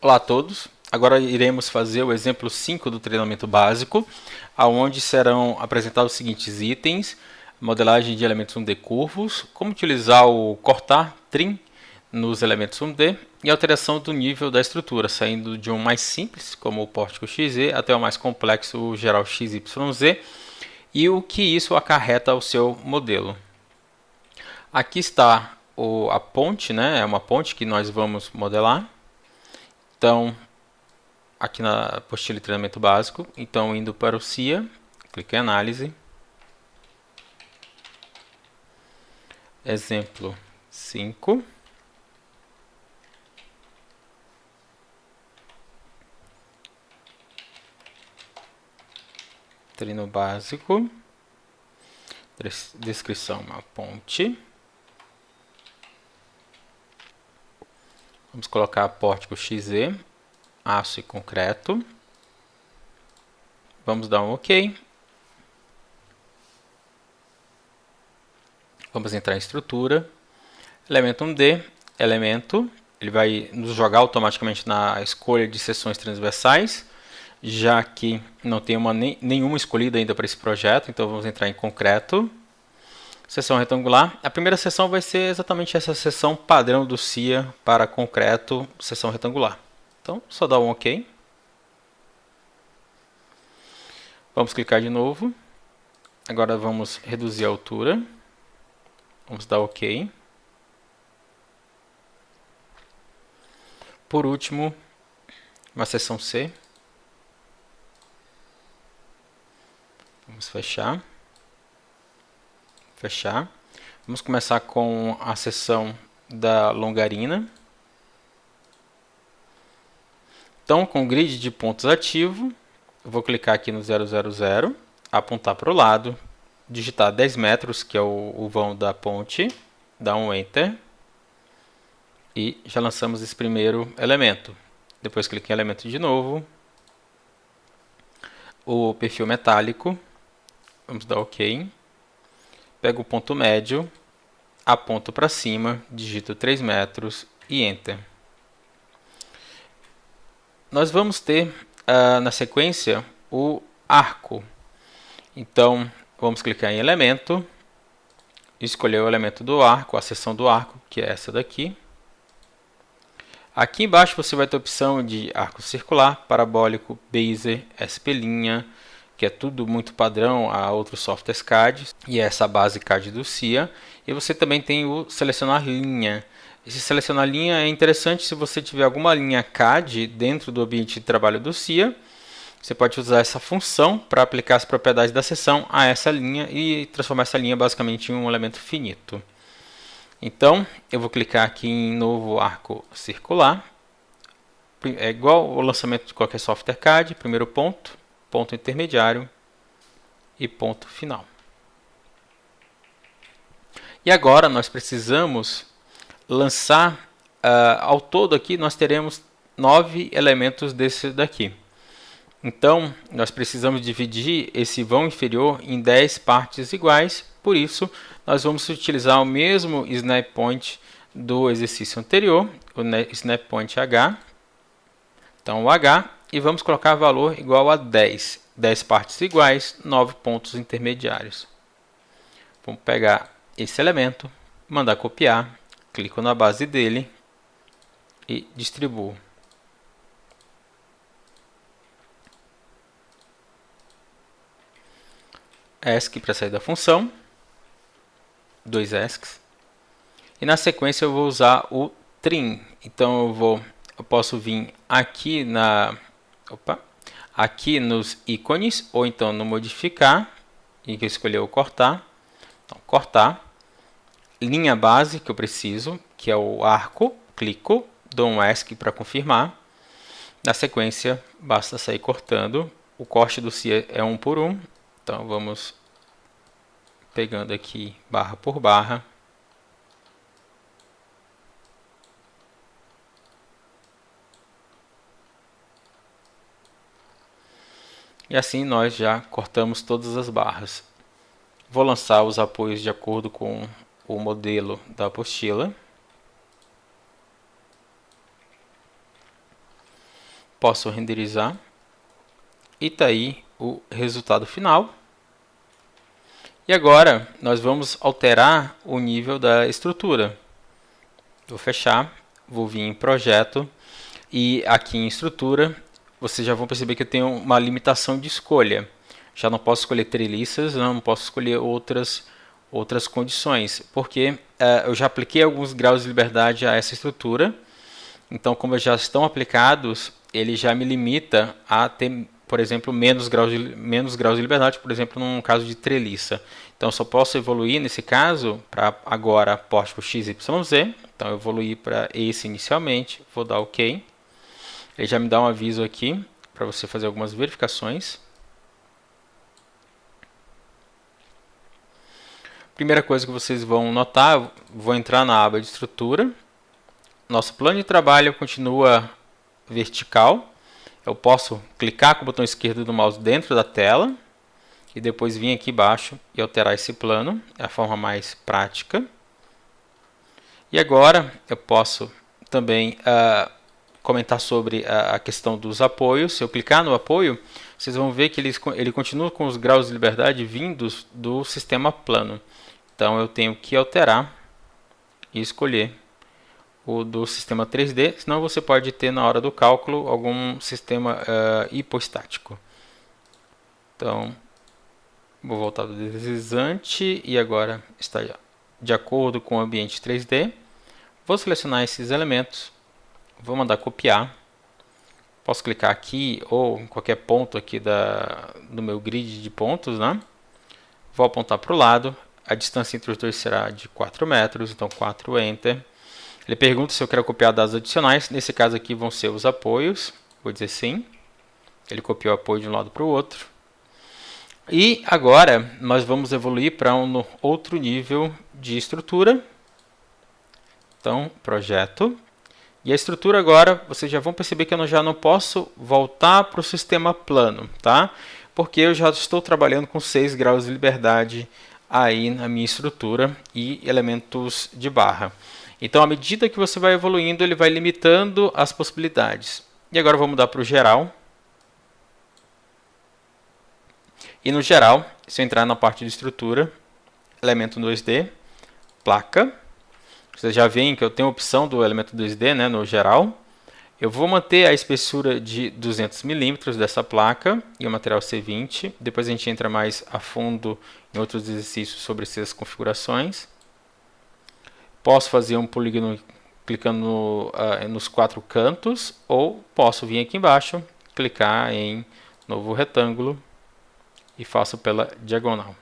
Olá a todos, agora iremos fazer o exemplo 5 do treinamento básico, onde serão apresentados os seguintes itens: modelagem de elementos 1D curvos, como utilizar o cortar, trim nos elementos 1D e alteração do nível da estrutura, saindo de um mais simples, como o pórtico XZ, até o mais complexo, o geral XYZ, e o que isso acarreta ao seu modelo. Aqui está a ponte, né? É uma ponte que nós vamos modelar. Então, aqui na apostila de treinamento básico, então indo para o CIA, clique em análise, exemplo 5, treino básico, descrição, uma ponte, vamos colocar pórtico XZ, aço e concreto, vamos dar um OK, vamos entrar em estrutura, elemento 1D, elemento, ele vai nos jogar automaticamente na escolha de seções transversais, já que não tem nenhuma escolhida ainda para esse projeto, então vamos entrar em concreto, seção retangular. A primeira seção vai ser exatamente essa seção padrão do CIA para concreto, seção retangular. Então, só dá um OK. Vamos clicar de novo. Agora vamos reduzir a altura. Vamos dar OK. Por último, uma seção C. Vamos fechar. Fechar. Vamos começar com a seção da longarina. Então, com o grid de pontos ativo, eu vou clicar aqui no 000, apontar para o lado, digitar 10 metros, que é o vão da ponte, dar um Enter, e já lançamos esse primeiro elemento. Depois clique em elemento de novo, o perfil metálico, vamos dar OK, pego o ponto médio, aponto para cima, digito 3 metros e Enter. Nós vamos ter na sequência o arco. Então, vamos clicar em elemento, escolher o elemento do arco, a seção do arco, que é essa daqui. Aqui embaixo você vai ter a opção de arco circular, parabólico, bezier, SP', que é tudo muito padrão a outros softwares CAD, e é essa base CAD do CIA. E você também tem o selecionar linha. Esse selecionar linha é interessante se você tiver alguma linha CAD dentro do ambiente de trabalho do CIA. Você pode usar essa função para aplicar as propriedades da seção a essa linha e transformar essa linha basicamente em um elemento finito. Então, eu vou clicar aqui em novo arco circular. É igual o lançamento de qualquer software CAD. Primeiro ponto, ponto intermediário e ponto final. E agora nós precisamos lançar, ao todo aqui nós teremos 9 elementos desse daqui. Então, nós precisamos dividir esse vão inferior em 10 partes iguais, por isso nós vamos utilizar o mesmo snap point do exercício anterior, o snap point H. Então, o H, e vamos colocar valor igual a 10. 10 partes iguais, 9 pontos intermediários. Vamos pegar esse elemento, mandar copiar, clico na base dele e distribuo. ESC para sair da função, 2 ESCs. E na sequência eu vou usar o trim. Então eu posso vir aqui aqui nos ícones, ou então no modificar, e que eu escolhi o cortar. Então, cortar, linha base que eu preciso, que é o arco, clico, dou um ESC para confirmar. Na sequência, basta sair cortando. O corte do CIA é 1 por 1. Então, vamos pegando aqui barra por barra. E assim nós já cortamos todas as barras. Vou lançar os apoios de acordo com o modelo da apostila. Posso renderizar. E está aí o resultado final. E agora nós vamos alterar o nível da estrutura. Vou fechar, vou vir em projeto e aqui em estrutura vocês já vão perceber que eu tenho uma limitação de escolha. Já não posso escolher treliças, não posso escolher outras condições, porque eu já apliquei alguns graus de liberdade a essa estrutura. Então, como já estão aplicados, ele já me limita a ter, por exemplo, menos graus de liberdade, por exemplo, num caso de treliça. Então, só posso evoluir, nesse caso, para agora pórtico XYZ. Então, eu evoluí para esse inicialmente, vou dar OK. Ele já me dá um aviso aqui, para você fazer algumas verificações. Primeira coisa que vocês vão notar, vou entrar na aba de estrutura. Nosso plano de trabalho continua vertical. Eu posso clicar com o botão esquerdo do mouse dentro da tela e depois vir aqui embaixo e alterar esse plano. É a forma mais prática. E agora eu posso também comentar sobre a questão dos apoios. Se eu clicar no apoio, vocês vão ver que ele continua com os graus de liberdade vindos do sistema plano. Então eu tenho que alterar e escolher o do sistema 3D, senão você pode ter na hora do cálculo algum sistema hipostático. Então, vou voltar do deslizante e agora está de acordo com o ambiente 3D. Vou selecionar esses elementos, vou mandar copiar. Posso clicar aqui ou em qualquer ponto aqui do meu grid de pontos, né? Vou apontar para o lado. A distância entre os dois será de 4 metros, então 4, Enter. Ele pergunta se eu quero copiar dados adicionais. Nesse caso aqui vão ser os apoios. Vou dizer sim. Ele copiou o apoio de um lado para o outro. E agora nós vamos evoluir para um outro nível de estrutura. Então, projeto. E a estrutura agora, vocês já vão perceber que eu já não posso voltar para o sistema plano, tá? Porque eu já estou trabalhando com 6 graus de liberdade aí na minha estrutura e elementos de barra. Então, à medida que você vai evoluindo, ele vai limitando as possibilidades. E agora eu vou mudar para o geral. E no geral, se eu entrar na parte de estrutura, elemento 2D, placa, vocês já veem que eu tenho a opção do elemento 2D, né, no geral. Eu vou manter a espessura de 200 milímetros dessa placa e o material C20. Depois a gente entra mais a fundo em outros exercícios sobre essas configurações. Posso fazer um polígono clicando nos 4 cantos, ou posso vir aqui embaixo, clicar em novo retângulo e faço pela diagonal.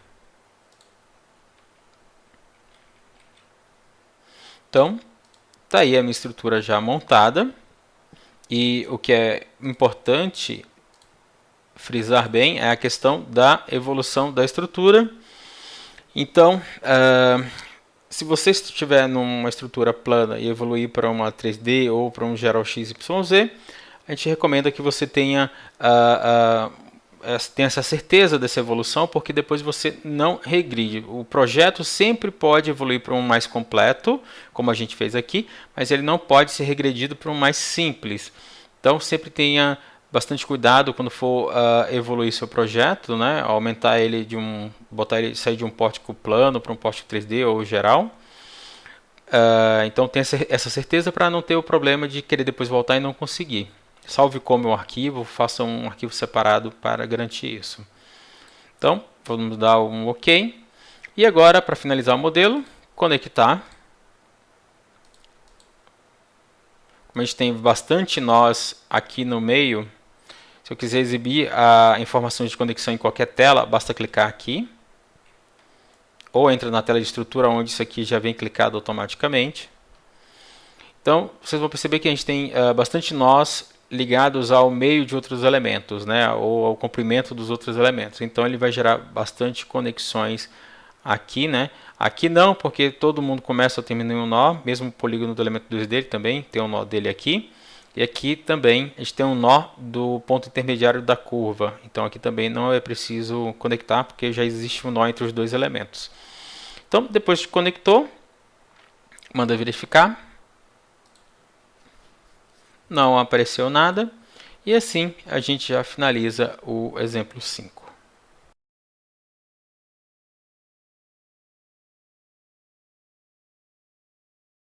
Então, está aí a minha estrutura já montada. E o que é importante frisar bem é a questão da evolução da estrutura. Então, se você estiver numa estrutura plana e evoluir para uma 3D ou para um geral XYZ, a gente recomenda que você tenha essa certeza dessa evolução, porque depois você não regride. O projeto sempre pode evoluir para um mais completo, como a gente fez aqui, mas ele não pode ser regredido para um mais simples. Então sempre tenha bastante cuidado quando for evoluir seu projeto, né? Aumentar ele sair de um pórtico plano para um pórtico 3D ou geral. Então tenha essa certeza para não ter o problema de querer depois voltar e não conseguir. Salve como um arquivo, faça um arquivo separado para garantir isso. Então, vamos dar um OK. E agora, para finalizar o modelo, conectar. Como a gente tem bastante nós aqui no meio, se eu quiser exibir informações de conexão em qualquer tela, basta clicar aqui. Ou entra na tela de estrutura, onde isso aqui já vem clicado automaticamente. Então, vocês vão perceber que a gente tem bastante nós ligados ao meio de outros elementos, né, ou ao comprimento dos outros elementos. Então ele vai gerar bastante conexões aqui, né? Aqui não, porque todo mundo começa ou termina em um nó, mesmo o polígono do elemento 2D também tem um nó dele aqui. E aqui também a gente tem um nó do ponto intermediário da curva. Então aqui também não é preciso conectar, porque já existe um nó entre os dois elementos. Então depois que conectou, manda verificar. Não apareceu nada. E assim a gente já finaliza o exemplo 5.